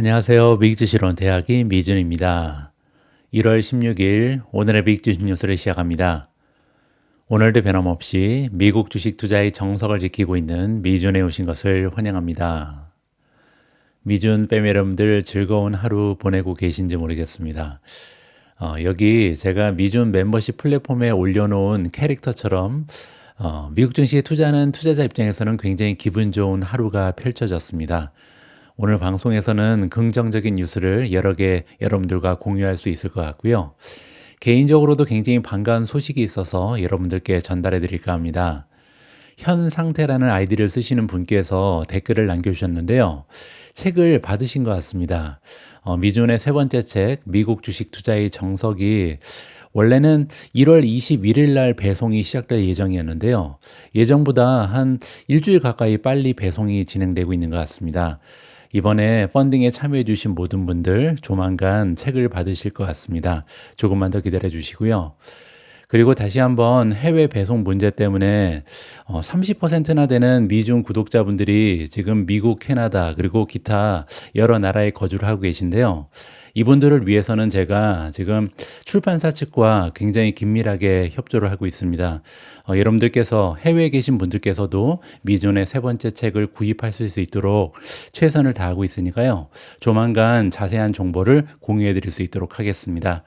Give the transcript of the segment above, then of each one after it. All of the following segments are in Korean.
안녕하세요. 미국주식론 대학의 미준입니다. 1월 16일 오늘의 미국주식 뉴스를 시작합니다. 오늘도 변함없이 미국 주식 투자의 정석을 지키고 있는 미준에 오신 것을 환영합니다. 미준 패밀리 여러분들 즐거운 하루 보내고 계신지 모르겠습니다. 여기 제가 미준 멤버십 플랫폼에 올려놓은 캐릭터처럼 미국 증시에 투자하는 투자자 입장에서는 굉장히 기분 좋은 하루가 펼쳐졌습니다. 오늘 방송에서는 긍정적인 뉴스를 여러 개 여러분들과 공유할 수 있을 것 같고요. 개인적으로도 굉장히 반가운 소식이 있어서 여러분들께 전달해 드릴까 합니다. 현 상태라는 아이디를 쓰시는 분께서 댓글을 남겨주셨는데요. 책을 받으신 것 같습니다. 미준의 세 번째 책, 미국 주식 투자의 정석이 원래는 1월 21일 날 배송이 시작될 예정이었는데요. 예정보다 한 일주일 가까이 빨리 배송이 진행되고 있는 것 같습니다. 이번에 펀딩에 참여해 주신 모든 분들 조만간 책을 받으실 것 같습니다. 조금만 더 기다려 주시고요. 그리고 다시 한번 해외 배송 문제 때문에 30%나 되는 미중 구독자분들이 지금 미국, 캐나다 그리고 기타 여러 나라에 거주를 하고 계신데요. 이분들을 위해서는 제가 지금 출판사 측과 굉장히 긴밀하게 협조를 하고 있습니다. 여러분들께서 해외에 계신 분들께서도 미준의 세 번째 책을 구입하실 수 있도록 최선을 다하고 있으니까요. 조만간 자세한 정보를 공유해 드릴 수 있도록 하겠습니다.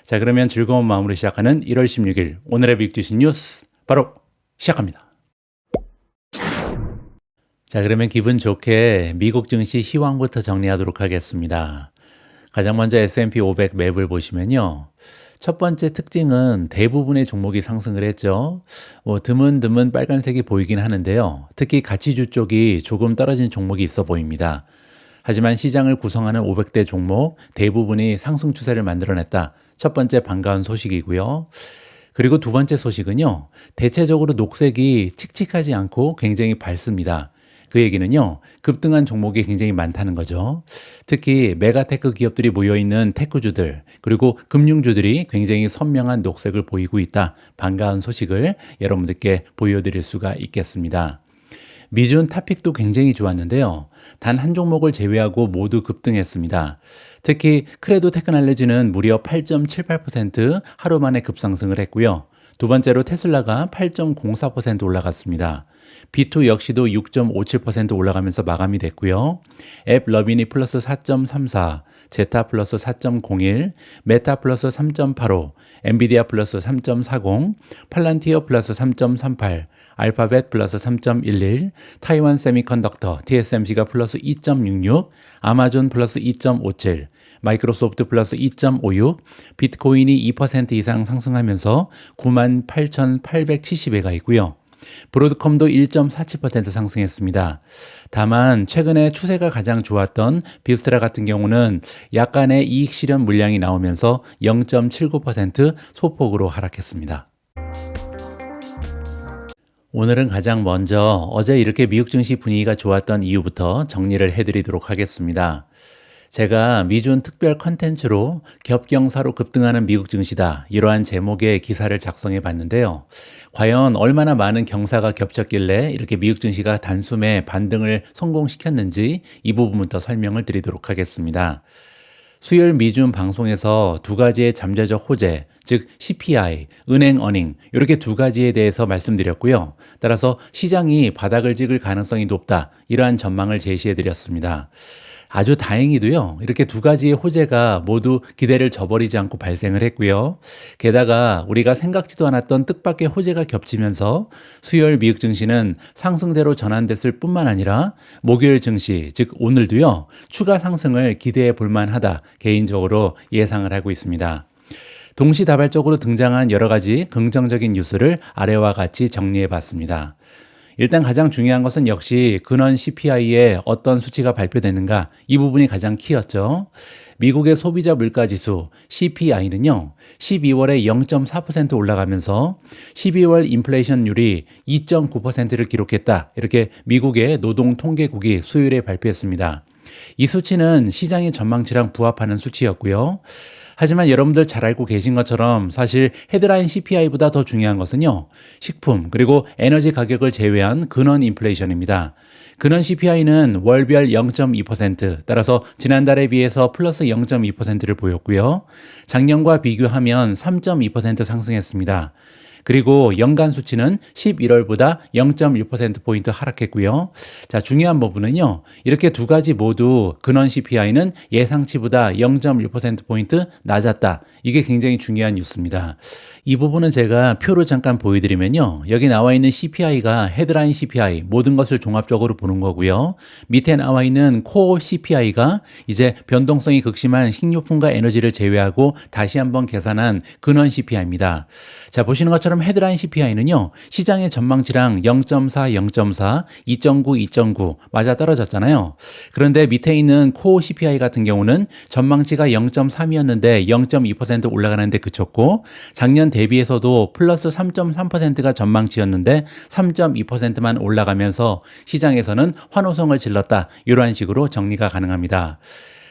자, 그러면 즐거운 마음으로 시작하는 1월 16일 오늘의 미국 주식 뉴스 바로 시작합니다. 자, 그러면 기분 좋게 미국 증시 시황부터 정리하도록 하겠습니다. 가장 먼저 S&P 500 맵을 보시면요. 첫 번째 특징은 대부분의 종목이 상승을 했죠. 드문드문 빨간색이 보이긴 하는데요. 특히 가치주 쪽이 조금 떨어진 종목이 있어 보입니다. 하지만 시장을 구성하는 500대 종목 대부분이 상승 추세를 만들어냈다. 첫 번째 반가운 소식이고요. 그리고 두 번째 소식은요. 대체적으로 녹색이 칙칙하지 않고 굉장히 밝습니다. 그 얘기는요, 급등한 종목이 굉장히 많다는 거죠. 특히 메가테크 기업들이 모여있는 테크주들, 그리고 금융주들이 굉장히 선명한 녹색을 보이고 있다. 반가운 소식을 여러분들께 보여드릴 수가 있겠습니다. 미준 탑픽도 굉장히 좋았는데요. 단 한 종목을 제외하고 모두 급등했습니다. 특히 크레도 테크놀로지는 무려 8.78% 하루 만에 급상승을 했고요. 두 번째로 테슬라가 8.04% 올라갔습니다. B2 역시도 6.57% 올라가면서 마감이 됐고요. 앱 러비니 플러스 4.34, 제타 플러스 4.01, 메타 플러스 3.85, 엔비디아 플러스 3.40, 팔란티어 플러스 3.38, 알파벳 플러스 3.11, 타이완 세미컨덕터 TSMC가 플러스 2.66, 아마존 플러스 2.57, 마이크로소프트 플러스 2.56, 비트코인이 2% 이상 상승하면서 98,870회가 있고요. 브로드컴도 1.47% 상승했습니다. 다만 최근에 추세가 가장 좋았던 비스트라 같은 경우는 약간의 이익 실현 물량이 나오면서 0.79% 소폭으로 하락했습니다. 오늘은 가장 먼저 어제 이렇게 미국 증시 분위기가 좋았던 이유부터 정리를 해드리도록 하겠습니다. 제가 미준 특별 컨텐츠로 겹경사로 급등하는 미국 증시다 이러한 제목의 기사를 작성해 봤는데요. 과연 얼마나 많은 경사가 겹쳤길래 이렇게 미국 증시가 단숨에 반등을 성공시켰는지 이 부분부터 설명을 드리도록 하겠습니다. 수요일 미준 방송에서 두 가지의 잠재적 호재, 즉 CPI, 은행 어닝 이렇게 두 가지에 대해서 말씀드렸고요. 따라서 시장이 바닥을 찍을 가능성이 높다 이러한 전망을 제시해 드렸습니다. 아주 다행히도요. 이렇게 두 가지의 호재가 모두 기대를 저버리지 않고 발생을 했고요. 게다가 우리가 생각지도 않았던 뜻밖의 호재가 겹치면서 수요일 미국 증시는 상승대로 전환됐을 뿐만 아니라 목요일 증시, 즉 오늘도요. 추가 상승을 기대해 볼 만하다 개인적으로 예상을 하고 있습니다. 동시다발적으로 등장한 여러 가지 긍정적인 뉴스를 아래와 같이 정리해 봤습니다. 일단 가장 중요한 것은 역시 근원 CPI에 어떤 수치가 발표되는가 이 부분이 가장 키였죠. 미국의 소비자 물가지수 CPI는요. 12월에 0.4% 올라가면서 12월 인플레이션율이 2.9%를 기록했다. 이렇게 미국의 노동통계국이 수요일에 발표했습니다. 이 수치는 시장의 전망치랑 부합하는 수치였고요. 하지만 여러분들 잘 알고 계신 것처럼 사실 헤드라인 CPI보다 더 중요한 것은요, 식품 그리고 에너지 가격을 제외한 근원 인플레이션입니다. 근원 CPI는 월별 0.2%, 따라서 지난달에 비해서 플러스 0.2%를 보였고요. 작년과 비교하면 3.2% 상승했습니다. 그리고 연간 수치는 11월보다 0.1%포인트 하락했고요. 자, 중요한 부분은요, 이렇게 두 가지 모두 근원 CPI는 예상치보다 0.1%포인트 낮았다. 이게 굉장히 중요한 뉴스입니다. 이 부분은 제가 표로 잠깐 보여드리면요. 여기 나와 있는 CPI가 헤드라인 CPI, 모든 것을 종합적으로 보는 거고요. 밑에 나와 있는 코어 CPI가 이제 변동성이 극심한 식료품과 에너지를 제외하고 다시 한번 계산한 근원 CPI입니다. 자, 보시는 것처럼 헤드라인 CPI는요, 시장의 전망치랑 0.4, 0.4, 2.9, 2.9 맞아 떨어졌잖아요. 그런데 밑에 있는 코어 CPI 같은 경우는 전망치가 0.3이었는데 0.2% 올라가는데 그쳤고, 작년 대비해서도 플러스 3.3%가 전망치였는데 3.2%만 올라가면서 시장에서는 환호성을 질렀다. 이러한 식으로 정리가 가능합니다.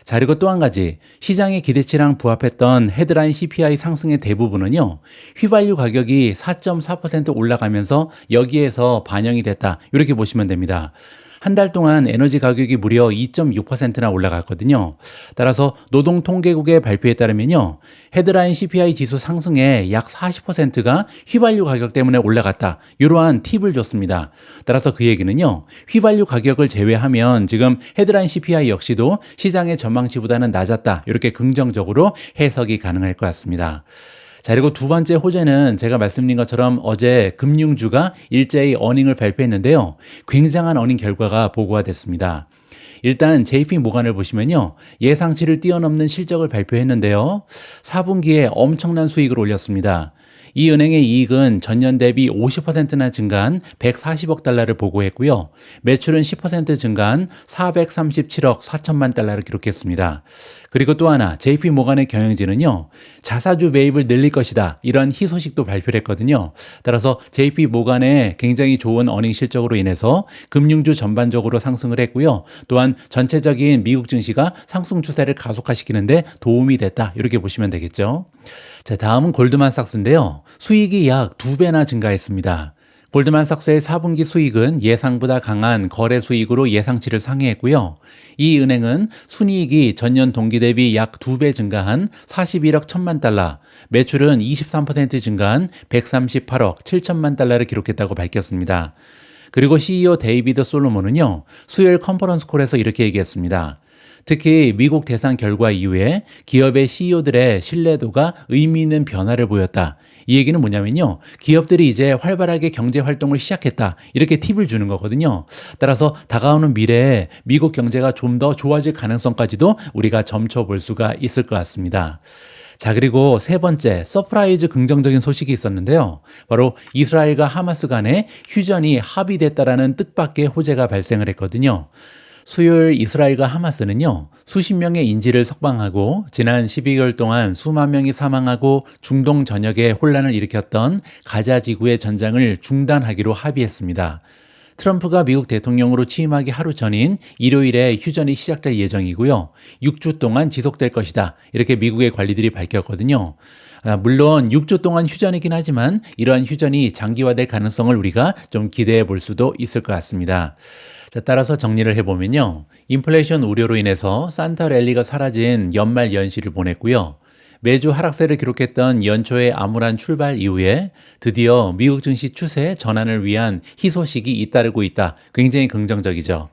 자, 그리고 또 한 가지, 시장의 기대치랑 부합했던 헤드라인 CPI 상승의 대부분은요, 휘발유 가격이 4.4% 올라가면서 여기에서 반영이 됐다. 이렇게 보시면 됩니다. 한 달 동안 에너지 가격이 무려 2.6%나 올라갔거든요. 따라서 노동통계국의 발표에 따르면요, 헤드라인 CPI 지수 상승의 약 40%가 휘발유 가격 때문에 올라갔다. 이러한 팁을 줬습니다. 따라서 그 얘기는요, 휘발유 가격을 제외하면 지금 헤드라인 CPI 역시도 시장의 전망치보다는 낮았다. 이렇게 긍정적으로 해석이 가능할 것 같습니다. 자, 그리고 두 번째 호재는 제가 말씀드린 것처럼 어제 금융주가 일제히 어닝을 발표했는데요. 굉장한 어닝 결과가 보고가 됐습니다. 일단 JP 모간을 보시면요, 예상치를 뛰어넘는 실적을 발표했는데요. 4분기에 엄청난 수익을 올렸습니다. 이 은행의 이익은 전년 대비 50%나 증가한 140억 달러를 보고했고요. 매출은 10% 증가한 437억 4천만 달러를 기록했습니다. 그리고 또 하나, JP 모간의 경영진은요, 자사주 매입을 늘릴 것이다. 이런 희소식도 발표를 했거든요. 따라서 JP 모간의 굉장히 좋은 어닝 실적으로 인해서 금융주 전반적으로 상승을 했고요. 또한 전체적인 미국 증시가 상승 추세를 가속화시키는데 도움이 됐다. 이렇게 보시면 되겠죠. 자, 다음은 골드만삭스인데요. 수익이 약 2배나 증가했습니다. 골드만삭스의 4분기 수익은 예상보다 강한 거래 수익으로 예상치를 상회했고요. 이 은행은 순이익이 전년 동기 대비 약 2배 증가한 41억 1천만 달러, 매출은 23% 증가한 138억 7천만 달러를 기록했다고 밝혔습니다. 그리고 CEO 데이비드 솔로몬은요, 수요일 컨퍼런스 콜에서 이렇게 얘기했습니다. 특히 미국 대상 결과 이후에 기업의 CEO들의 신뢰도가 의미 있는 변화를 보였다. 이 얘기는 뭐냐면요, 기업들이 이제 활발하게 경제 활동을 시작했다. 이렇게 팁을 주는 거거든요. 따라서 다가오는 미래에 미국 경제가 좀 더 좋아질 가능성까지도 우리가 점쳐볼 수가 있을 것 같습니다. 자, 그리고 세 번째, 서프라이즈 긍정적인 소식이 있었는데요. 바로 이스라엘과 하마스 간의 휴전이 합의됐다라는 뜻밖의 호재가 발생을 했거든요. 수요일 이스라엘과 하마스는요, 수십 명의 인질을 석방하고 지난 12개월 동안 수만 명이 사망하고 중동 전역에 혼란을 일으켰던 가자 지구의 전장을 중단하기로 합의했습니다. 트럼프가 미국 대통령으로 취임하기 하루 전인 일요일에 휴전이 시작될 예정이고요. 6주 동안 지속될 것이다. 이렇게 미국의 관리들이 밝혔거든요. 물론 6주 동안 휴전이긴 하지만 이러한 휴전이 장기화될 가능성을 우리가 좀 기대해 볼 수도 있을 것 같습니다. 자, 따라서 정리를 해보면요. 인플레이션 우려로 인해서 산타 랠리가 사라진 연말 연시를 보냈고요. 매주 하락세를 기록했던 연초의 암울한 출발 이후에 드디어 미국 증시 추세 전환을 위한 희소식이 잇따르고 있다. 굉장히 긍정적이죠.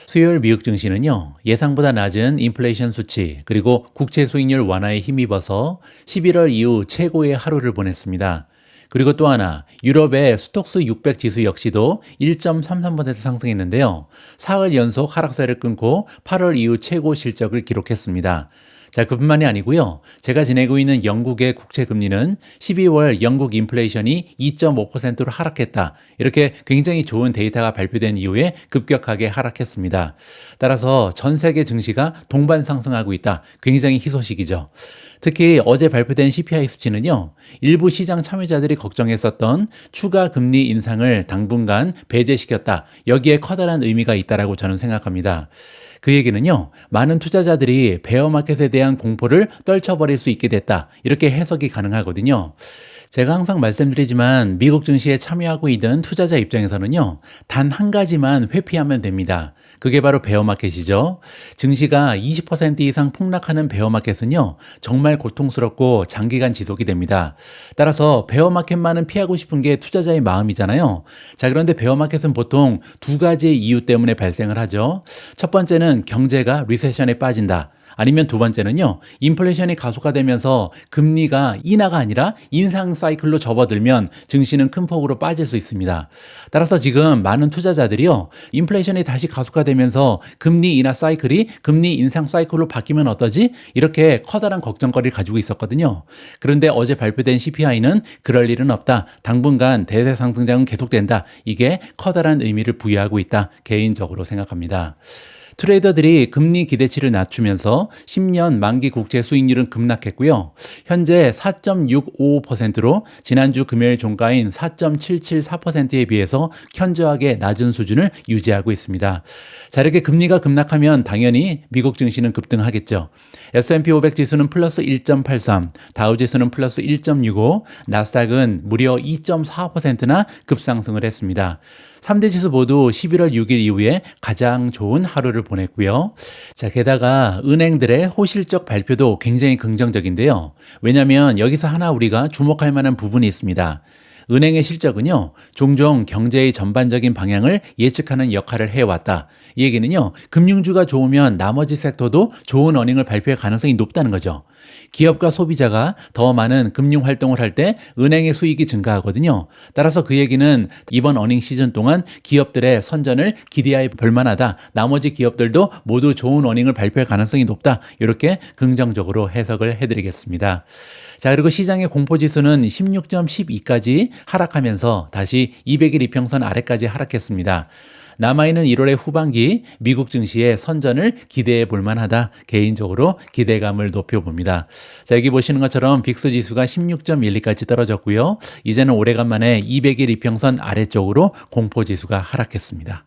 수요일 미국 증시는요, 예상보다 낮은 인플레이션 수치 그리고 국채 수익률 완화에 힘입어서 11월 이후 최고의 하루를 보냈습니다. 그리고 또 하나, 유럽의 스톡스 600 지수 역시도 1.33% 상승했는데요. 사흘 연속 하락세를 끊고 8월 이후 최고 실적을 기록했습니다. 자, 그뿐만이 아니고요. 제가 지내고 있는 영국의 국채 금리는 12월 영국 인플레이션이 2.5%로 하락했다. 이렇게 굉장히 좋은 데이터가 발표된 이후에 급격하게 하락했습니다. 따라서 전 세계 증시가 동반 상승하고 있다. 굉장히 희소식이죠. 특히 어제 발표된 CPI 수치는요, 일부 시장 참여자들이 걱정했었던 추가 금리 인상을 당분간 배제시켰다. 여기에 커다란 의미가 있다라고 저는 생각합니다. 그 얘기는요, 많은 투자자들이 베어마켓에 대한 공포를 떨쳐버릴 수 있게 됐다. 이렇게 해석이 가능하거든요. 제가 항상 말씀드리지만 미국 증시에 참여하고 있는 투자자 입장에서는요, 단 한 가지만 회피하면 됩니다. 그게 바로 베어마켓이죠. 증시가 20% 이상 폭락하는 베어마켓은요, 정말 고통스럽고 장기간 지속이 됩니다. 따라서 베어마켓만은 피하고 싶은 게 투자자의 마음이잖아요. 자, 그런데 베어마켓은 보통 두 가지의 이유 때문에 발생을 하죠. 첫 번째는 경제가 리세션에 빠진다. 아니면 두 번째는요, 인플레이션이 가속화되면서 금리가 인하가 아니라 인상 사이클로 접어들면 증시는 큰 폭으로 빠질 수 있습니다. 따라서 지금 많은 투자자들이요, 인플레이션이 다시 가속화되면서 금리 인하 사이클이 금리 인상 사이클로 바뀌면 어떠지? 이렇게 커다란 걱정거리를 가지고 있었거든요. 그런데 어제 발표된 CPI는 그럴 일은 없다. 당분간 대세 상승장은 계속된다. 이게 커다란 의미를 부여하고 있다. 개인적으로 생각합니다. 트레이더들이 금리 기대치를 낮추면서 10년 만기 국채 수익률은 급락했고요. 현재 4.65%로 지난주 금요일 종가인 4.774%에 비해서 현저하게 낮은 수준을 유지하고 있습니다. 자, 이렇게 금리가 급락하면 당연히 미국 증시는 급등하겠죠. S&P 500 지수는 플러스 1.83, 다우 지수는 플러스 1.65, 나스닥은 무려 2.4%나 급상승을 했습니다. 3대 지수 모두 11월 6일 이후에 가장 좋은 하루를 보냈고요. 자, 게다가 은행들의 호실적 발표도 굉장히 긍정적인데요. 왜냐하면 여기서 하나 우리가 주목할 만한 부분이 있습니다. 은행의 실적은요, 종종 경제의 전반적인 방향을 예측하는 역할을 해왔다. 이 얘기는요, 금융주가 좋으면 나머지 섹터도 좋은 어닝을 발표할 가능성이 높다는 거죠. 기업과 소비자가 더 많은 금융 활동을 할 때 은행의 수익이 증가하거든요. 따라서 그 얘기는 이번 어닝 시즌 동안 기업들의 선전을 기대해 볼 만하다. 나머지 기업들도 모두 좋은 어닝을 발표할 가능성이 높다. 이렇게 긍정적으로 해석을 해드리겠습니다. 자, 그리고 시장의 공포지수는 16.12까지 하락하면서 다시 200일 이평선 아래까지 하락했습니다. 남아있는 1월의 후반기 미국 증시의 선전을 기대해 볼 만하다. 개인적으로 기대감을 높여봅니다. 자, 여기 보시는 것처럼 빅스 지수가 16.12까지 떨어졌고요. 이제는 오래간만에 200일 이평선 아래쪽으로 공포지수가 하락했습니다.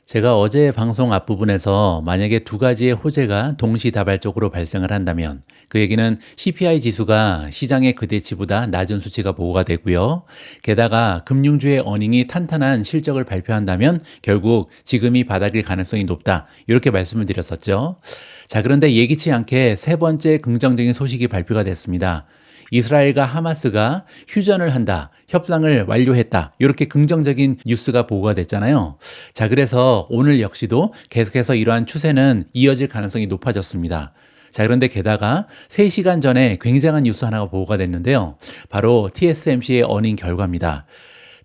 제가 어제 방송 앞부분에서 만약에 두 가지의 호재가 동시다발적으로 발생을 한다면 그 얘기는 CPI 지수가 시장의 기대치보다 낮은 수치가 보고가 되고요. 게다가 금융주의 어닝이 탄탄한 실적을 발표한다면 결국 지금이 바닥일 가능성이 높다. 이렇게 말씀을 드렸었죠. 자, 그런데 예기치 않게 세 번째 긍정적인 소식이 발표가 됐습니다. 이스라엘과 하마스가 휴전을 한다, 협상을 완료했다, 이렇게 긍정적인 뉴스가 보고가 됐잖아요. 자, 그래서 오늘 역시도 계속해서 이러한 추세는 이어질 가능성이 높아졌습니다. 자, 그런데 게다가 3시간 전에 굉장한 뉴스 하나가 보고가 됐는데요. 바로 TSMC의 어닝 결과입니다.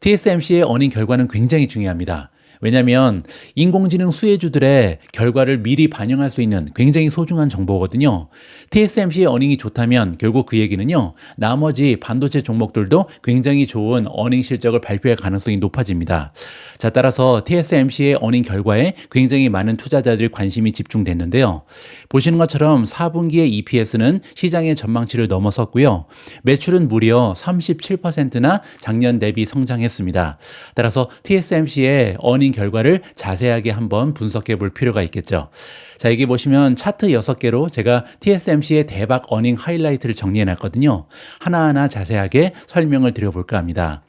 TSMC의 어닝 결과는 굉장히 중요합니다. 왜냐하면 인공지능 수혜주들의 결과를 미리 반영할 수 있는 굉장히 소중한 정보거든요. TSMC의 어닝이 좋다면 결국 그 얘기는요, 나머지 반도체 종목들도 굉장히 좋은 어닝 실적을 발표할 가능성이 높아집니다. 자, 따라서 TSMC의 어닝 결과에 굉장히 많은 투자자들의 관심이 집중됐는데요. 보시는 것처럼 4분기의 EPS는 시장의 전망치를 넘어섰고요. 매출은 무려 37%나 작년 대비 성장했습니다. 따라서 TSMC의 어닝 결과를 자세하게 한번 분석해 볼 필요가 있겠죠. 자, 여기 보시면 차트 6개로 제가 TSMC의 대박 어닝 하이라이트를 정리해 놨거든요. 하나하나 자세하게 설명을 드려볼까 합니다.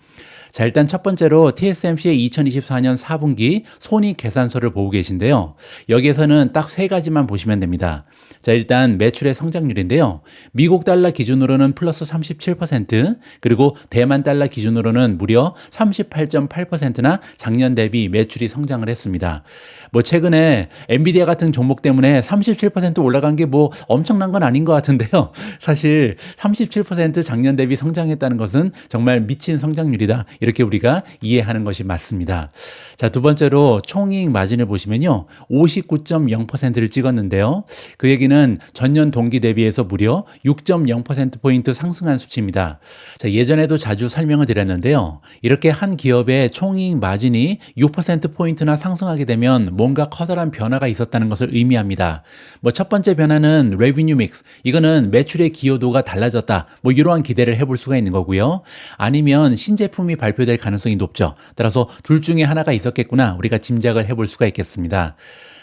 자, 일단 첫 번째로 TSMC의 2024년 4분기 손익계산서를 보고 계신데요. 여기에서는 딱 세 가지만 보시면 됩니다. 자, 일단 매출의 성장률인데요. 미국 달러 기준으로는 플러스 37%, 그리고 대만 달러 기준으로는 무려 38.8%나 작년 대비 매출이 성장을 했습니다. 뭐 최근에 엔비디아 같은 종목 때문에 37% 올라간 게 뭐 엄청난 건 아닌 것 같은데요. 사실 37% 작년 대비 성장했다는 것은 정말 미친 성장률이다. 이렇게 우리가 이해하는 것이 맞습니다. 자, 두 번째로 총이익 마진을 보시면요. 59.0%를 찍었는데요. 그 얘기는 전년 동기 대비해서 무려 6.0%포인트 상승한 수치입니다. 자, 예전에도 자주 설명을 드렸는데요. 이렇게 한 기업의 총이익 마진이 6%포인트나 상승하게 되면 뭔가 커다란 변화가 있었다는 것을 의미합니다. 뭐 첫 번째 변화는 revenue mix, 이거는 매출의 기여도가 달라졌다. 뭐 이러한 기대를 해볼 수가 있는 거고요. 아니면 신제품이 발표될 가능성이 높죠. 따라서 둘 중에 하나가 있었겠구나. 우리가 짐작을 해볼 수가 있겠습니다.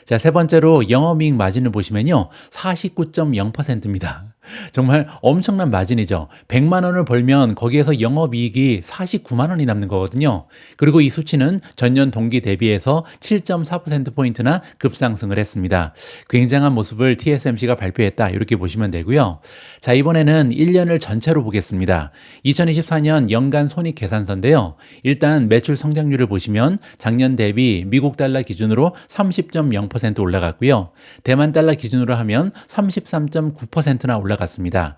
자, 세 번째로 영업이익 마진을 보시면요. 49.0%입니다. 정말 엄청난 마진이죠. 100만 원을 벌면 거기에서 영업이익이 49만 원이 남는 거거든요. 그리고 이 수치는 전년 동기 대비해서 7.4%포인트나 급상승을 했습니다. 굉장한 모습을 TSMC가 발표했다. 이렇게 보시면 되고요. 자, 이번에는 1년을 전체로 보겠습니다. 2024년 연간 손익 계산서인데요. 일단 매출 성장률을 보시면 작년 대비 미국 달러 기준으로 30.0% 올라갔고요. 대만 달러 기준으로 하면 33.9%나 올라갔습니다.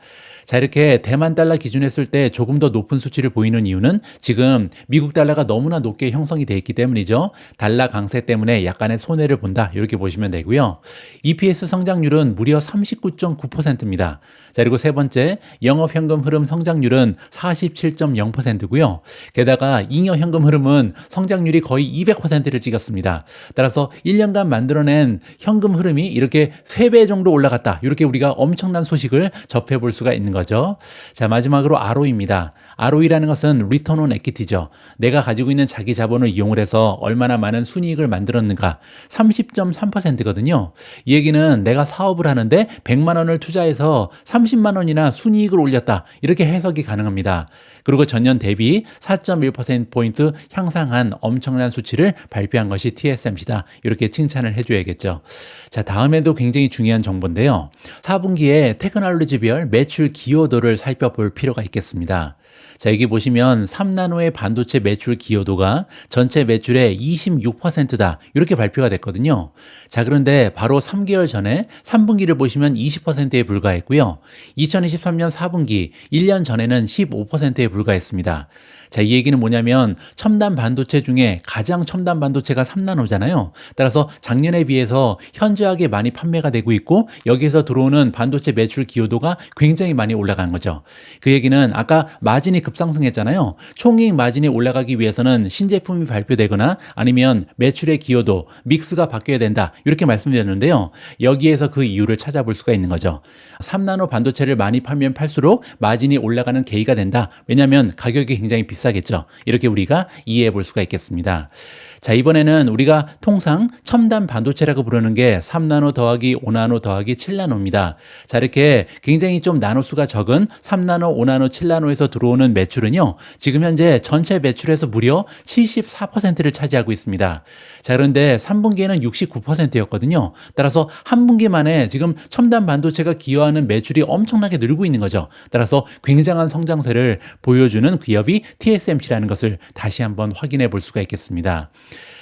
자, 이렇게 대만 달러 기준 했을 때 조금 더 높은 수치를 보이는 이유는 지금 미국 달러가 너무나 높게 형성이 되어 있기 때문이죠. 달러 강세 때문에 약간의 손해를 본다. 이렇게 보시면 되고요. EPS 성장률은 무려 39.9%입니다. 자, 그리고 세 번째, 영업현금 흐름 성장률은 47.0%고요. 게다가 잉여현금 흐름은 성장률이 거의 200%를 찍었습니다. 따라서 1년간 만들어낸 현금 흐름이 이렇게 3배 정도 올라갔다. 이렇게 우리가 엄청난 소식을 접해볼 수가 있는 거죠. 자, 마지막으로 ROE입니다. ROE라는 것은 Return on Equity죠. 내가 가지고 있는 자기 자본을 이용을 해서 얼마나 많은 순이익을 만들었는가. 30.3%거든요. 이 얘기는 내가 사업을 하는데 100만 원을 투자해서 30만 원이나 순이익을 올렸다. 이렇게 해석이 가능합니다. 그리고 전년 대비 4.1%포인트 향상한 엄청난 수치를 발표한 것이 TSMC다. 이렇게 칭찬을 해줘야겠죠. 자, 다음에도 굉장히 중요한 정보인데요. 4분기에 테크놀로지별 매출 기여도를 살펴볼 필요가 있겠습니다. 자, 여기 보시면 3나노의 반도체 매출 기여도가 전체 매출의 26%다. 이렇게 발표가 됐거든요. 자, 그런데 바로 3개월 전에 3분기를 보시면 20%에 불과했고요. 2023년 4분기, 1년 전에는 15%에 불과했습니다. 자, 이 얘기는 뭐냐면 첨단 반도체 중에 가장 첨단 반도체가 3나노잖아요. 따라서 작년에 비해서 현저하게 많이 판매가 되고 있고 여기에서 들어오는 반도체 매출 기여도가 굉장히 많이 올라간 거죠. 그 얘기는 아까 마진이 급상승했잖아요. 총이익 마진이 올라가기 위해서는 신제품이 발표되거나 아니면 매출의 기여도, 믹스가 바뀌어야 된다. 이렇게 말씀드렸는데요. 여기에서 그 이유를 찾아볼 수가 있는 거죠. 3나노 반도체를 많이 팔면 팔수록 마진이 올라가는 계기가 된다. 왜냐하면 가격이 굉장히 비싸겠죠. 이렇게 우리가 이해해 볼 수가 있겠습니다. 자, 이번에는 우리가 통상 첨단 반도체라고 부르는 게 3나노 더하기 5나노 더하기 7나노입니다. 자, 이렇게 굉장히 좀 나노수가 적은 3나노, 5나노, 7나노에서 들어오는 매출은요. 지금 현재 전체 매출에서 무려 74%를 차지하고 있습니다. 자, 그런데 3분기에는 69%였거든요. 따라서 한 분기 만에 지금 첨단 반도체가 기여하는 매출이 엄청나게 늘고 있는 거죠. 따라서 굉장한 성장세를 보여주는 기업이 TSMC라는 것을 다시 한번 확인해 볼 수가 있겠습니다.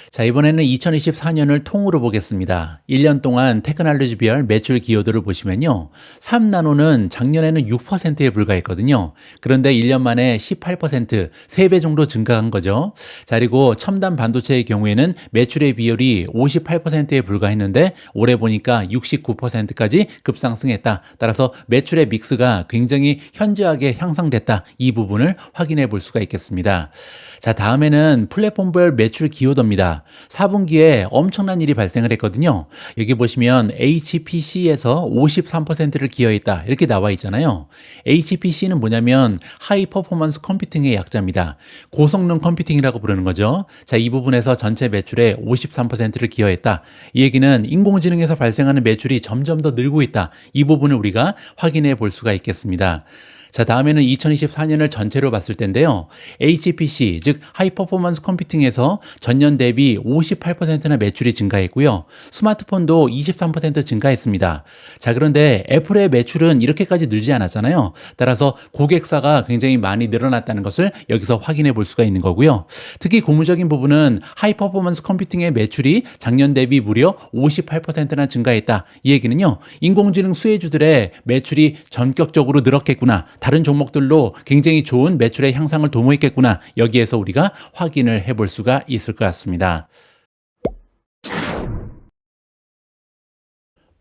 자, 이번에는 2024년을 통으로 보겠습니다. 1년 동안 테크놀로지별 매출 기여도를 보시면요. 3나노는 작년에는 6%에 불과했거든요. 그런데 1년 만에 18%, 3배 정도 증가한 거죠. 자, 그리고 첨단 반도체의 경우에는 매출의 비율이 58%에 불과했는데 올해 보니까 69%까지 급상승했다. 따라서 매출의 믹스가 굉장히 현저하게 향상됐다. 이 부분을 확인해 볼 수가 있겠습니다. 자, 다음에는 플랫폼별 매출 기여도입니다. 4분기에 엄청난 일이 발생을 했거든요. 여기 보시면 HPC에서 53%를 기여했다. 이렇게 나와 있잖아요. HPC는 뭐냐면 하이 퍼포먼스 컴퓨팅의 약자입니다. 고성능 컴퓨팅이라고 부르는 거죠. 자, 이 부분에서 전체 매출의 53%를 기여했다. 이 얘기는 인공지능에서 발생하는 매출이 점점 더 늘고 있다. 이 부분을 우리가 확인해 볼 수가 있겠습니다. 자, 다음에는 2024년을 전체로 봤을 텐데요. HPC, 즉 하이퍼포먼스 컴퓨팅에서 전년 대비 58%나 매출이 증가했고요. 스마트폰도 23% 증가했습니다. 자, 그런데 애플의 매출은 이렇게까지 늘지 않았잖아요. 따라서 고객사가 굉장히 많이 늘어났다는 것을 여기서 확인해 볼 수가 있는 거고요. 특히 고무적인 부분은 하이퍼포먼스 컴퓨팅의 매출이 작년 대비 무려 58%나 증가했다. 이 얘기는요. 인공지능 수혜주들의 매출이 전격적으로 늘었겠구나. 다른 종목들로 굉장히 좋은 매출의 향상을 도모했겠구나. 여기에서 우리가 확인을 해볼 수가 있을 것 같습니다.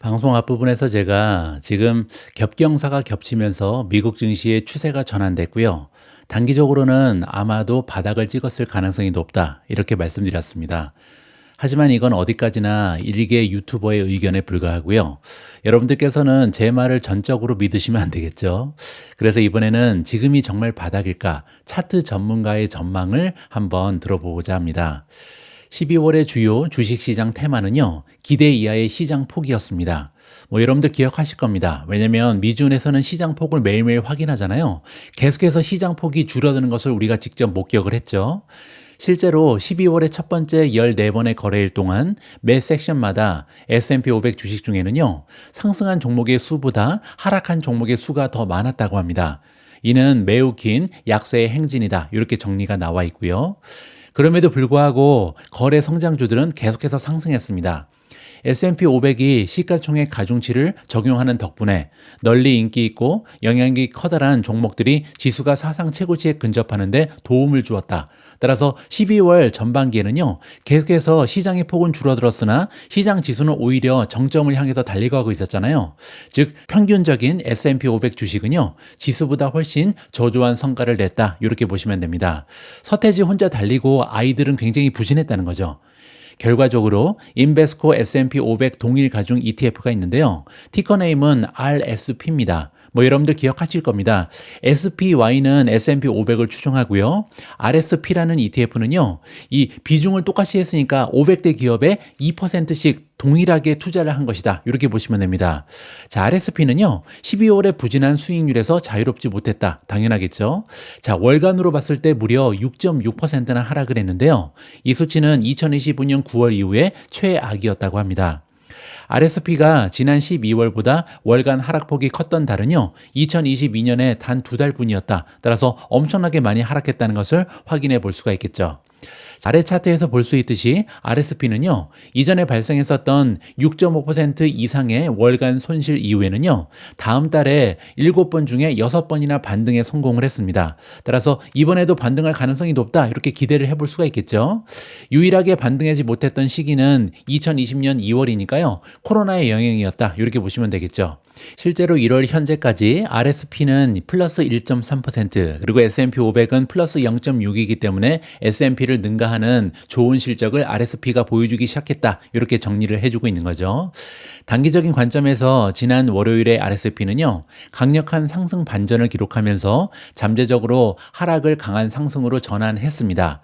방송 앞부분에서 제가 지금 겹경사가 겹치면서 미국 증시의 추세가 전환됐고요. 단기적으로는 아마도 바닥을 찍었을 가능성이 높다. 이렇게 말씀드렸습니다. 하지만 이건 어디까지나 일개 유튜버의 의견에 불과하고요. 여러분들께서는 제 말을 전적으로 믿으시면 안 되겠죠. 그래서 이번에는 지금이 정말 바닥일까 차트 전문가의 전망을 한번 들어보고자 합니다. 12월의 주요 주식시장 테마는요, 기대 이하의 시장 폭이었습니다. 여러분들 기억하실 겁니다. 왜냐면 미준에서는 시장 폭을 매일매일 확인하잖아요. 계속해서 시장 폭이 줄어드는 것을 우리가 직접 목격을 했죠. 실제로 12월의 첫 번째 14번의 거래일 동안 매 섹션마다 S&P 500 주식 중에는요, 상승한 종목의 수보다 하락한 종목의 수가 더 많았다고 합니다. 이는 매우 긴 약세의 행진이다. 이렇게 정리가 나와 있고요. 그럼에도 불구하고 거래 성장주들은 계속해서 상승했습니다. S&P 500이 시가총액 가중치를 적용하는 덕분에 널리 인기 있고 영향력이 커다란 종목들이 지수가 사상 최고치에 근접하는 데 도움을 주었다. 따라서 12월 전반기에는요, 계속해서 시장의 폭은 줄어들었으나 시장 지수는 오히려 정점을 향해서 달려가고 있었잖아요. 즉 평균적인 S&P 500 주식은요, 지수보다 훨씬 저조한 성과를 냈다. 이렇게 보시면 됩니다. 서태지 혼자 달리고 아이들은 굉장히 부진했다는 거죠. 결과적으로 인베스코 S&P 500 동일 가중 ETF가 있는데요. 티커 네임은 RSP입니다. 여러분들 기억하실 겁니다. SPY는 S&P 500을 추종하고요. RSP라는 ETF는요. 이 비중을 똑같이 했으니까 500대 기업에 2%씩 동일하게 투자를 한 것이다. 이렇게 보시면 됩니다. 자, RSP는요. 12월에 부진한 수익률에서 자유롭지 못했다. 당연하겠죠. 자, 월간으로 봤을 때 무려 6.6%나 하락을 했는데요. 이 수치는 2025년 9월 이후에 최악이었다고 합니다. RSP가 지난 12월보다 월간 하락폭이 컸던 달은요, 2022년에 단 2달 뿐이었다. 따라서 엄청나게 많이 하락했다는 것을 확인해 볼 수가 있겠죠. 아래 차트에서 볼 수 있듯이 RSP는요, 이전에 발생했었던 6.5% 이상의 월간 손실 이후에는요, 다음 달에 7번 중에 6번이나 반등에 성공을 했습니다. 따라서 이번에도 반등할 가능성이 높다. 이렇게 기대를 해볼 수가 있겠죠. 유일하게 반등하지 못했던 시기는 2020년 2월이니까요. 코로나의 영향이었다. 이렇게 보시면 되겠죠. 실제로 1월 현재까지 RSP는 플러스 1.3%, 그리고 S&P 500은 플러스 0.6이기 때문에 S&P를 능가하는 좋은 실적을 RSP가 보여주기 시작했다. 이렇게 정리를 해주고 있는 거죠. 단기적인 관점에서 지난 월요일에 RSP는요, 강력한 상승 반전을 기록하면서 잠재적으로 하락을 강한 상승으로 전환했습니다.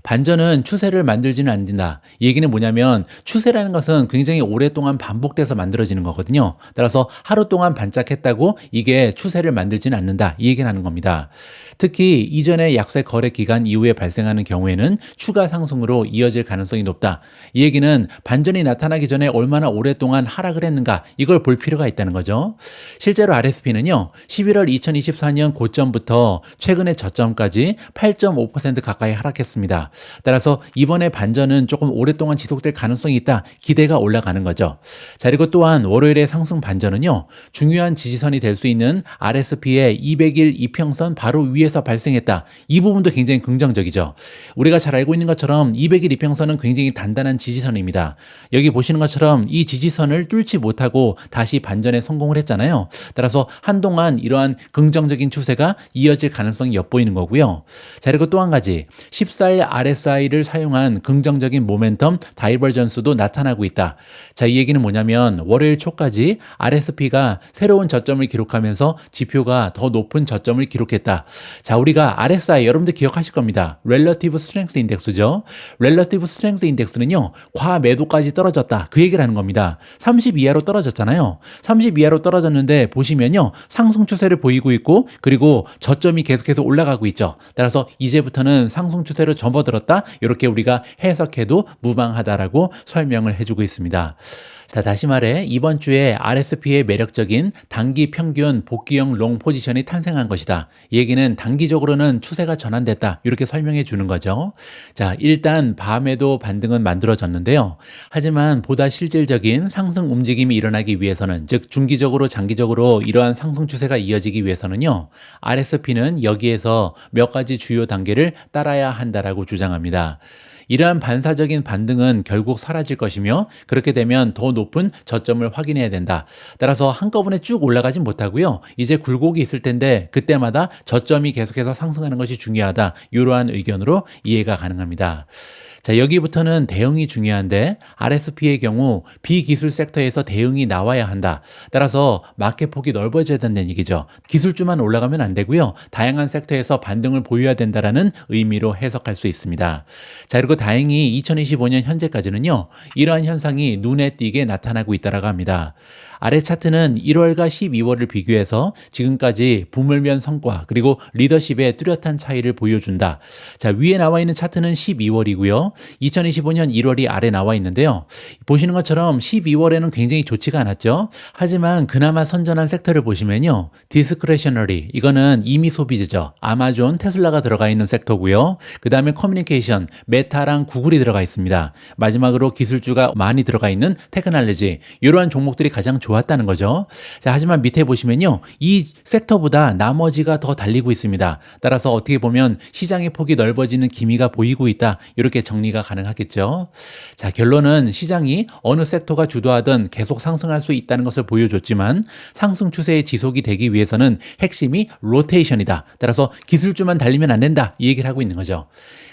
반전은 추세를 만들지는 않는다. 이 얘기는 뭐냐면 추세라는 것은 굉장히 오랫동안 반복돼서 만들어지는 거거든요. 따라서 하루 동안 반짝했다고 이게 추세를 만들지는 않는다. 이 얘기를 하는 겁니다. 특히 이전의 약세 거래 기간 이후에 발생하는 경우에는 추가 상승으로 이어질 가능성이 높다. 이 얘기는 반전이 나타나기 전에 얼마나 오랫동안 하락을 했는가 이걸 볼 필요가 있다는 거죠. 실제로 RSP는요. 11월 2024년 고점부터 최근의 저점까지 8.5% 가까이 하락했습니다. 따라서 이번에 반전은 조금 오랫동안 지속될 가능성이 있다. 기대가 올라가는 거죠. 자, 그리고 또한 월요일의 상승 반전은요. 중요한 지지선이 될 수 있는 RSP의 200일 이평선 바로 위에서 발생했다. 이 부분도 굉장히 긍정적이죠. 우리가 잘 알고 있는 것처럼 200일 이평선은 굉장히 단단한 지지선입니다. 여기 보시는 것처럼 이 지지선을 뚫지 못하고 다시 반전에 성공을 했잖아요. 따라서 한동안 이러한 긍정적인 추세가 이어질 가능성이 엿보이는 거고요. 자, 그리고 또 한 가지 14일 RSI를 사용한 긍정적인 모멘텀 다이버전스도 나타나고 있다. 자, 이 얘기는 뭐냐면 월요일 초까지 RSP가 새로운 저점을 기록하면서 지표가 더 높은 저점을 기록했다. 자, 우리가 RSI 여러분들 기억하실 겁니다. Relative Strength Index죠. Relative Strength Index는요. 과매도까지 떨어졌다. 그 얘기를 하는 겁니다. 30 이하로 떨어졌잖아요. 30 이하로 떨어졌는데 보시면요. 상승 추세를 보이고 있고 그리고 저점이 계속해서 올라가고 있죠. 따라서 이제부터는 상승 추세로 접어들었다. 이렇게 우리가 해석해도 무방하다라고 설명을 해주고 있습니다. 자, 다시 말해 이번 주에 RSP의 매력적인 단기 평균 복귀형 롱 포지션이 탄생한 것이다. 이 얘기는 단기적으로는 추세가 전환됐다. 이렇게 설명해 주는 거죠. 자, 일단 밤에도 반등은 만들어졌는데요. 하지만 보다 실질적인 상승 움직임이 일어나기 위해서는, 즉 중기적으로 장기적으로 이러한 상승 추세가 이어지기 위해서는요. RSP는 여기에서 몇 가지 주요 단계를 따라야 한다라고 주장합니다. 이러한 반사적인 반등은 결국 사라질 것이며 그렇게 되면 더 높은 저점을 확인해야 된다. 따라서 한꺼번에 쭉 올라가진 못하고요. 이제 굴곡이 있을 텐데 그때마다 저점이 계속해서 상승하는 것이 중요하다. 이러한 의견으로 이해가 가능합니다. 자, 여기부터는 대응이 중요한데 RSP의 경우 비기술 섹터에서 대응이 나와야 한다. 따라서 마켓 폭이 넓어져야 된다는 얘기죠. 기술주만 올라가면 안 되고요. 다양한 섹터에서 반등을 보여야 된다라는 의미로 해석할 수 있습니다. 자, 그리고 다행히 2025년 현재까지는요. 이러한 현상이 눈에 띄게 나타나고 있다라고 합니다. 아래 차트는 1월과 12월을 비교해서 지금까지 부물면 성과 그리고 리더십의 뚜렷한 차이를 보여준다. 자, 위에 나와 있는 차트는 12월이고요. 2025년 1월이 아래 나와 있는데요. 보시는 것처럼 12월에는 굉장히 좋지가 않았죠. 하지만 그나마 선전한 섹터를 보시면요. 디스크레셔너리, 이거는 이미 소비재죠. 아마존, 테슬라가 들어가 있는 섹터고요. 그 다음에 커뮤니케이션, 메타랑 구글이 들어가 있습니다. 마지막으로 기술주가 많이 들어가 있는 테크놀로지, 이러한 종목들이 가장 좋았다는 거죠. 자, 하지만 밑에 보시면요. 이 섹터보다 나머지가 더 달리고 있습니다. 따라서 어떻게 보면 시장의 폭이 넓어지는 기미가 보이고 있다. 이렇게 정리가 가능하겠죠. 자, 결론은 시장이 어느 섹터가 주도하든 계속 상승할 수 있다는 것을 보여줬지만 상승 추세의 지속이 되기 위해서는 핵심이 로테이션이다. 따라서 기술주만 달리면 안 된다. 이 얘기를 하고 있는 거죠.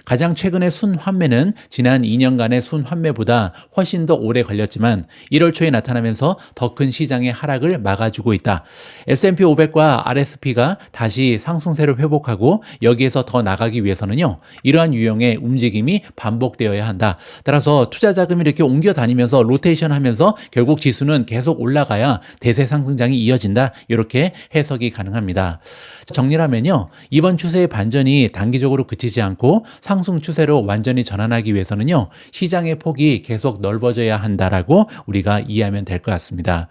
가장 최근의 순환매는 지난 2년간의 순환매보다 훨씬 더 오래 걸렸지만 1월 초에 나타나면서 더 큰 시장의 하락을 막아주고 있다. S&P 500과 RSP가 다시 상승세를 회복하고 여기에서 더 나가기 위해서는요. 이러한 유형의 움직임이 반복되어야 한다. 따라서 투자 자금이 이렇게 옮겨 다니면서 로테이션 하면서 결국 지수는 계속 올라가야 대세 상승장이 이어진다. 이렇게 해석이 가능합니다. 정리를 하면요. 이번 추세의 반전이 단기적으로 그치지 않고 상승 추세로 완전히 전환하기 위해서는요. 시장의 폭이 계속 넓어져야 한다라고 우리가 이해하면 될 것 같습니다.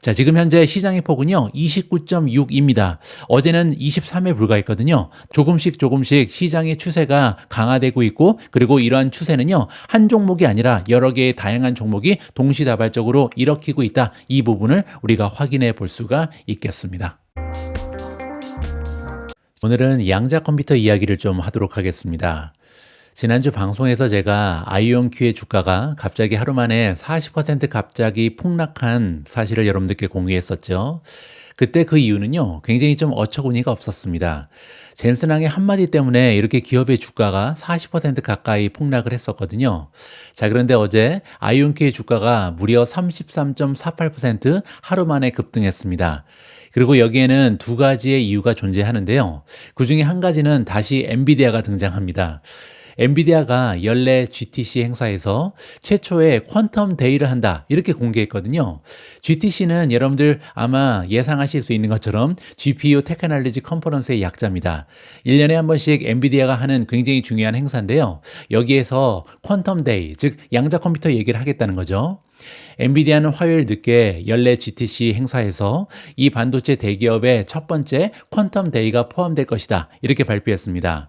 자, 지금 현재 시장의 폭은요. 29.6입니다. 어제는 23에 불과했거든요. 조금씩 시장의 추세가 강화되고 있고 그리고 이러한 추세는요. 한 종목이 아니라 여러 개의 다양한 종목이 동시다발적으로 일으키고 있다. 이 부분을 우리가 확인해 볼 수가 있겠습니다. 오늘은 양자 컴퓨터 이야기를 좀 하도록 하겠습니다. 지난주 방송에서 제가 아이온큐의 주가가 갑자기 하루 만에 40% 갑자기 폭락한 사실을 여러분들께 공유했었죠. 그때 그 이유는요, 굉장히 좀 어처구니가 없었습니다. 젠슨왕의 한마디 때문에 이렇게 기업의 주가가 40% 가까이 폭락을 했었거든요. 자, 그런데 어제 아이온큐의 주가가 무려 33.48% 하루 만에 급등했습니다. 그리고 여기에는 두 가지의 이유가 존재하는데요. 그 중에 한 가지는 다시 엔비디아가 등장합니다. 엔비디아가 연례 GTC 행사에서 최초의 퀀텀 데이를 한다 이렇게 공개했거든요. GTC는 여러분들 아마 예상하실 수 있는 것처럼 GPU 테크놀로지 컨퍼런스의 약자입니다. 1년에 한 번씩 엔비디아가 하는 굉장히 중요한 행사인데요. 여기에서 퀀텀 데이, 즉 양자 컴퓨터 얘기를 하겠다는 거죠. 엔비디아는 화요일 늦게 연례 GTC 행사에서 이 반도체 대기업의 첫 번째 퀀텀 데이가 포함될 것이다 이렇게 발표했습니다.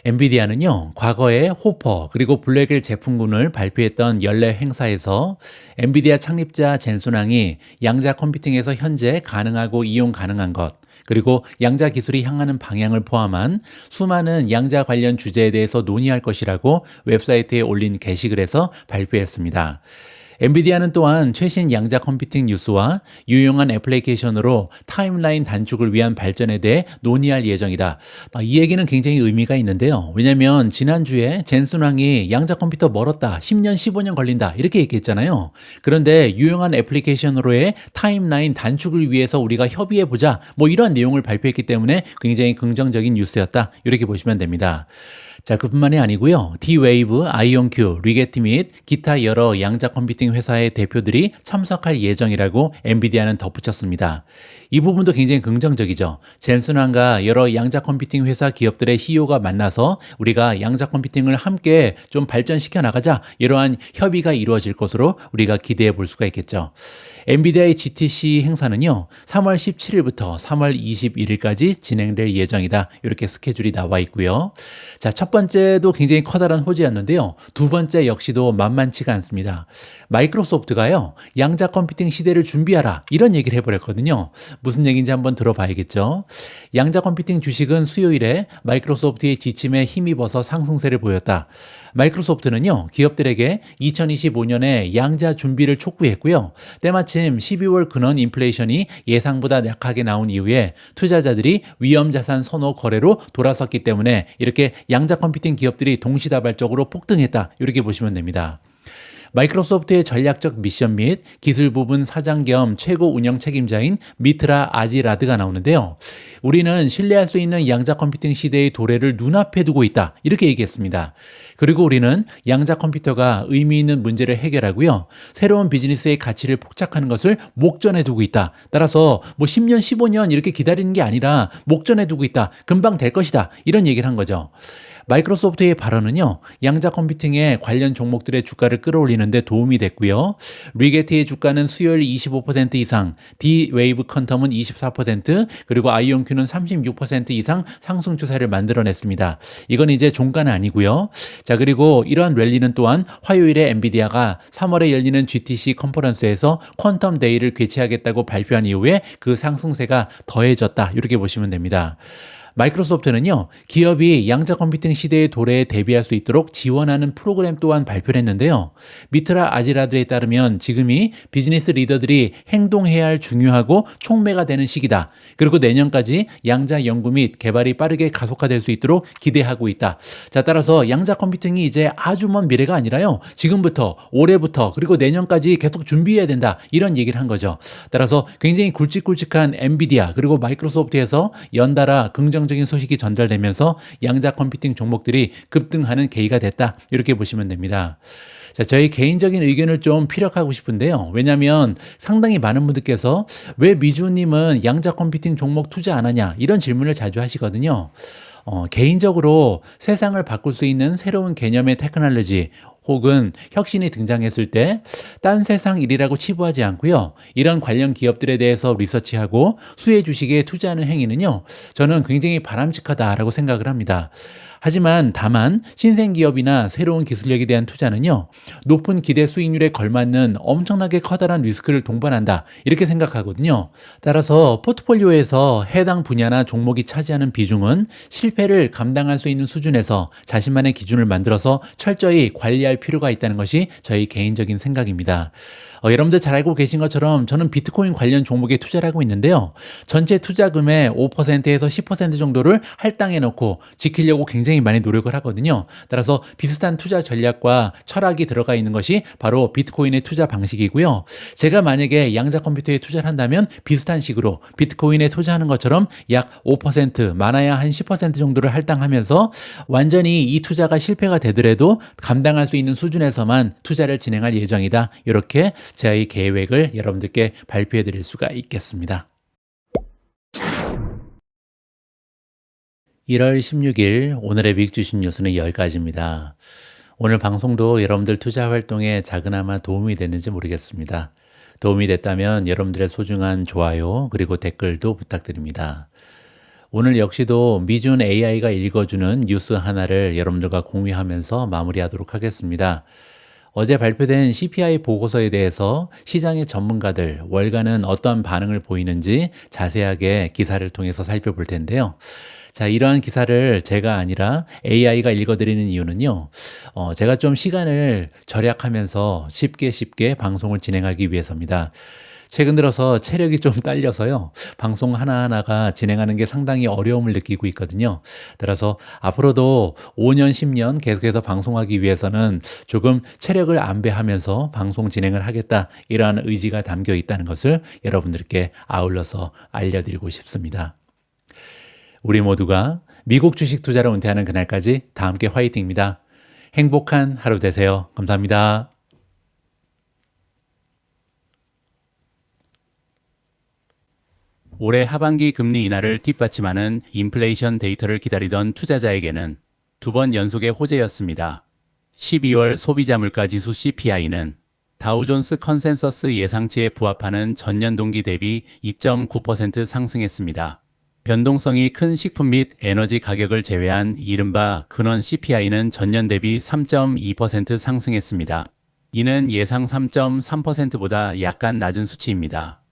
엔비디아는요, 과거에 호퍼 그리고 블랙웰 제품군을 발표했던 연례 행사에서 엔비디아 창립자 젠슨왕이 양자 컴퓨팅에서 현재 가능하고 이용 가능한 것, 그리고 양자 기술이 향하는 방향을 포함한 수많은 양자 관련 주제에 대해서 논의할 것이라고 웹사이트에 올린 게시글에서 발표했습니다. 엔비디아는 또한 최신 양자 컴퓨팅 뉴스와 유용한 애플리케이션으로 타임라인 단축을 위한 발전에 대해 논의할 예정이다. 이 얘기는 굉장히 의미가 있는데요. 왜냐하면 지난주에 젠슨왕이 양자 컴퓨터 멀었다. 10년, 15년 걸린다. 이렇게 얘기했잖아요. 그런데 유용한 애플리케이션으로의 타임라인 단축을 위해서 우리가 협의해보자. 이런 내용을 발표했기 때문에 굉장히 긍정적인 뉴스였다. 이렇게 보시면 됩니다. 자, 그뿐만이 아니고요. D-Wave, 아이온큐, 리게티 및 기타 여러 양자 컴퓨팅 회사의 대표들이 참석할 예정이라고 엔비디아는 덧붙였습니다. 이 부분도 굉장히 긍정적이죠. 젠슨왕과 여러 양자 컴퓨팅 회사 기업들의 CEO가 만나서 우리가 양자 컴퓨팅을 함께 좀 발전시켜 나가자, 이러한 협의가 이루어질 것으로 우리가 기대해 볼 수가 있겠죠. 엔비디아의 GTC 행사는요, 3월 17일부터 3월 21일까지 진행될 예정이다. 이렇게 스케줄이 나와 있고요. 자, 첫 번째도 굉장히 커다란 호재였는데요. 두 번째 역시도 만만치가 않습니다. 마이크로소프트가요, 양자 컴퓨팅 시대를 준비하라. 이런 얘기를 해버렸거든요. 무슨 얘기인지 한번 들어봐야겠죠. 양자 컴퓨팅 주식은 수요일에 마이크로소프트의 지침에 힘입어서 상승세를 보였다. 마이크로소프트는요, 기업들에게 2025년에 양자 준비를 촉구했고요. 때마침 12월 근원 인플레이션이 예상보다 약하게 나온 이후에 투자자들이 위험자산 선호 거래로 돌아섰기 때문에 이렇게 양자 컴퓨팅 기업들이 동시다발적으로 폭등했다. 이렇게 보시면 됩니다. 마이크로소프트의 전략적 미션 및 기술 부분 사장 겸 최고 운영 책임자인 미트라 아지라드가 나오는데요. 우리는 신뢰할 수 있는 양자 컴퓨팅 시대의 도래를 눈앞에 두고 있다. 이렇게 얘기했습니다. 그리고 우리는 양자 컴퓨터가 의미 있는 문제를 해결하고요. 새로운 비즈니스의 가치를 포착하는 것을 목전에 두고 있다. 따라서 뭐 10년, 15년 이렇게 기다리는 게 아니라 목전에 두고 있다. 금방 될 것이다. 이런 얘기를 한 거죠. 마이크로소프트의 발언은요, 양자 컴퓨팅의 관련 종목들의 주가를 끌어올리는 데 도움이 됐고요. 리게티의 주가는 수요일 25% 이상, D-웨이브 퀀텀은 24%, 그리고 아이온큐는 36% 이상 상승 추세를 만들어냈습니다. 이건 이제 종가는 아니고요. 자, 그리고 이러한 랠리는 또한 화요일에 엔비디아가 3월에 열리는 GTC 컨퍼런스에서 퀀텀 데이를 개최하겠다고 발표한 이후에 그 상승세가 더해졌다. 이렇게 보시면 됩니다. 마이크로소프트는요, 기업이 양자 컴퓨팅 시대의 도래에 대비할 수 있도록 지원하는 프로그램 또한 발표를 했는데요. 미트라 아지라드에 따르면 지금이 비즈니스 리더들이 행동해야 할 중요하고 촉매가 되는 시기다. 그리고 내년까지 양자 연구 및 개발이 빠르게 가속화될 수 있도록 기대하고 있다. 자, 따라서 양자 컴퓨팅이 이제 아주 먼 미래가 아니라요, 지금부터, 올해부터, 그리고 내년까지 계속 준비해야 된다. 이런 얘기를 한 거죠. 따라서 굉장히 굵직굵직한 엔비디아 그리고 마이크로소프트에서 연달아 긍정적인 소식이 전달되면서 양자 컴퓨팅 종목들이 급등하는 계기가 됐다. 이렇게 보시면 됩니다. 자, 저희 개인적인 의견을 좀 피력하고 싶은데요. 왜냐하면 상당히 많은 분들께서 왜 미주님은 양자 컴퓨팅 종목 투자 안 하냐 이런 질문을 자주 하시거든요. 개인적으로 세상을 바꿀 수 있는 새로운 개념의 테크놀로지 혹은 혁신이 등장했을 때 딴 세상 일이라고 치부하지 않고요. 이런 관련 기업들에 대해서 리서치하고 수혜 주식에 투자하는 행위는요, 저는 굉장히 바람직하다라고 생각을 합니다. 하지만 다만 신생기업이나 새로운 기술력에 대한 투자는요, 높은 기대 수익률에 걸맞는 엄청나게 커다란 리스크를 동반한다 이렇게 생각하거든요. 따라서 포트폴리오에서 해당 분야나 종목이 차지하는 비중은 실패를 감당할 수 있는 수준에서 자신만의 기준을 만들어서 철저히 관리할 필요가 있다는 것이 저희 개인적인 생각입니다. 여러분들 잘 알고 계신 것처럼 저는 비트코인 관련 종목에 투자를 하고 있는데요. 전체 투자금의 5%에서 10% 정도를 할당해 놓고 지키려고 굉장히 많이 노력을 하거든요. 따라서 비슷한 투자 전략과 철학이 들어가 있는 것이 바로 비트코인의 투자 방식이고요. 제가 만약에 양자 컴퓨터에 투자를 한다면 비슷한 식으로 비트코인에 투자하는 것처럼 약 5%, 많아야 한 10% 정도를 할당하면서 완전히 이 투자가 실패가 되더라도 감당할 수 있는 수준에서만 투자를 진행할 예정이다. 이렇게 저희 계획을 여러분들께 발표해 드릴 수가 있겠습니다. 1월 16일 오늘의 미국 주식 뉴스는 여기까지입니다. 오늘 방송도 여러분들 투자 활동에 작은아마 도움이 됐는지 모르겠습니다. 도움이 됐다면 여러분들의 소중한 좋아요 그리고 댓글도 부탁드립니다. 오늘 역시도 미준 AI가 읽어주는 뉴스 하나를 여러분들과 공유하면서 마무리하도록 하겠습니다. 어제 발표된 CPI 보고서에 대해서 시장의 전문가들 월간은 어떤 반응을 보이는지 자세하게 기사를 통해서 살펴볼 텐데요. 자, 이러한 기사를 제가 아니라 AI가 읽어드리는 이유는요, 제가 좀 시간을 절약하면서 쉽게 방송을 진행하기 위해서입니다. 최근 들어서 체력이 좀 딸려서요, 방송 하나하나가 진행하는 게 상당히 어려움을 느끼고 있거든요. 따라서 앞으로도 5년, 10년 계속해서 방송하기 위해서는 조금 체력을 안배하면서 방송 진행을 하겠다, 이러한 의지가 담겨 있다는 것을 여러분들께 아울러서 알려드리고 싶습니다. 우리 모두가 미국 주식 투자를 은퇴하는 그날까지 다 함께 화이팅입니다. 행복한 하루 되세요. 감사합니다. 올해 하반기 금리 인하를 뒷받침하는 인플레이션 데이터를 기다리던 투자자에게는 두 번 연속의 호재였습니다. 12월 소비자 물가 지수 CPI는 다우존스 컨센서스 예상치에 부합하는 전년 동기 대비 2.9% 상승했습니다. 변동성이 큰 식품 및 에너지 가격을 제외한 이른바 근원 CPI는 전년 대비 3.2% 상승했습니다. 이는 예상 3.3%보다 약간 낮은 수치입니다.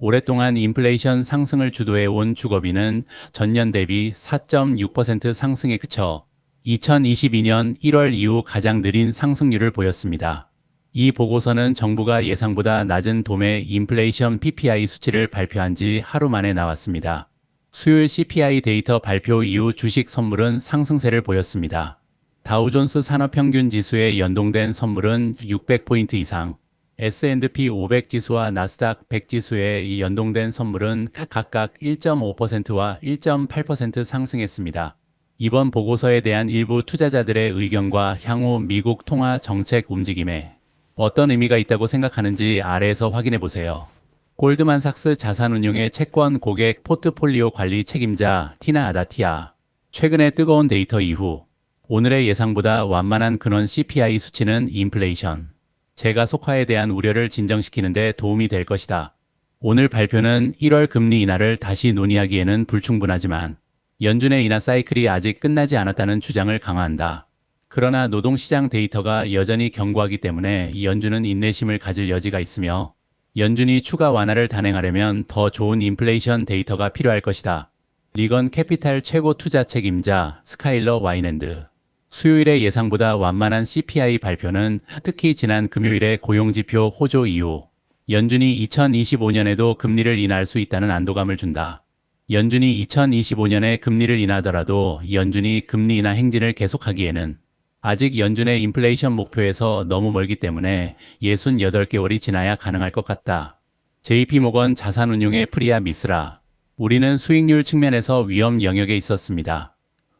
오랫동안 인플레이션 상승을 주도해 온 주거비는 전년 대비 4.6% 상승에 그쳐 2022년 1월 이후 가장 느린 상승률을 보였습니다. 이 보고서는 정부가 예상보다 낮은 도매 인플레이션 PPI 수치를 발표한 지 하루 만에 나왔습니다. 수요일 CPI 데이터 발표 이후 주식 선물은 상승세를 보였습니다. 다우존스 산업평균 지수에 연동된 선물은 600포인트 이상, S&P 500 지수와 나스닥 100 지수에 연동된 선물은 각각 1.5%와 1.8% 상승했습니다. 이번 보고서에 대한 일부 투자자들의 의견과 향후 미국 통화 정책 움직임에 어떤 의미가 있다고 생각하는지 아래에서 확인해 보세요. 골드만삭스 자산운용의 채권 고객 포트폴리오 관리 책임자 티나 아다티아. 최근의 뜨거운 데이터 이후 오늘의 예상보다 완만한 근원 CPI 수치는 인플레이션 재가 속화에 대한 우려를 진정시키는 데 도움이 될 것이다. 오늘 발표는 1월 금리 인하를 다시 논의하기에는 불충분하지만 연준의 인하 사이클이 아직 끝나지 않았다는 주장을 강화한다. 그러나 노동시장 데이터가 여전히 견고하기 때문에 연준은 인내심을 가질 여지가 있으며 연준이 추가 완화를 단행하려면 더 좋은 인플레이션 데이터가 필요할 것이다. 리건 캐피탈 최고 투자 책임자 스카일러 와이낸드. 수요일의 예상보다 완만한 CPI 발표는 특히 지난 금요일의 고용지표 호조 이후 연준이 2025년에도 금리를 인하할 수 있다는 안도감을 준다. 연준이 2025년에 금리를 인하하더라도 연준이 금리 인하 행진을 계속하기에는 아직 연준의 인플레이션 목표에서 너무 멀기 때문에 68개월이 지나야 가능할 것 같다. JP모건 자산운용의 프리아 미스라. 우리는 수익률 측면에서 위험 영역에 있었습니다.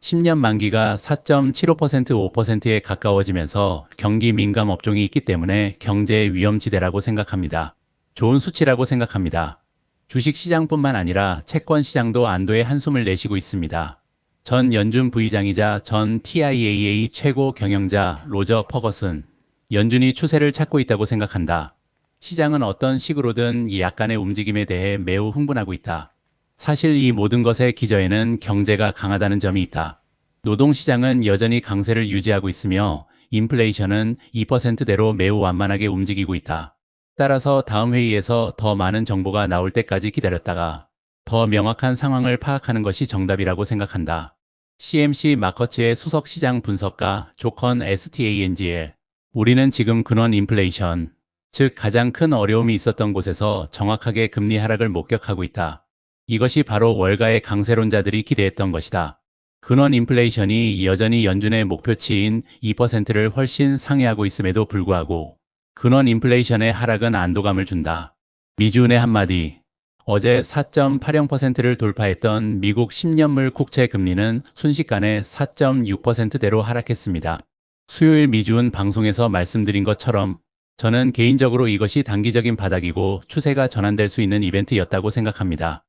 10년 만기가 4.75% 5%에 가까워지면서 경기 민감 업종이 있기 때문에 경제의 위험지대라고 생각합니다. 좋은 수치라고 생각합니다. 주식시장뿐만 아니라 채권시장도 안도의 한숨을 내쉬고 있습니다. 전 연준 부의장이자 전 TIAA 최고 경영자 로저 퍼거슨. 연준이 추세를 찾고 있다고 생각한다. 시장은 어떤 식으로든 이 약간의 움직임에 대해 매우 흥분하고 있다. 사실 이 모든 것의 기저에는 경제가 강하다는 점이 있다. 노동시장은 여전히 강세를 유지하고 있으며 인플레이션은 2%대로 매우 완만하게 움직이고 있다. 따라서 다음 회의에서 더 많은 정보가 나올 때까지 기다렸다가 더 명확한 상황을 파악하는 것이 정답이라고 생각한다. CMC 마커츠의 수석 시장 분석가 조컨 STANGL. 우리는 지금 근원 인플레이션, 즉 가장 큰 어려움이 있었던 곳에서 정확하게 금리 하락을 목격하고 있다. 이것이 바로 월가의 강세론자들이 기대했던 것이다. 근원 인플레이션이 여전히 연준의 목표치인 2%를 훨씬 상회하고 있음에도 불구하고 근원 인플레이션의 하락은 안도감을 준다. 미주은의 한마디. 어제 4.80%를 돌파했던 미국 10년물 국채 금리는 순식간에 4.6%대로 하락했습니다. 수요일 미주은 방송에서 말씀드린 것처럼 저는 개인적으로 이것이 단기적인 바닥이고 추세가 전환될 수 있는 이벤트였다고 생각합니다.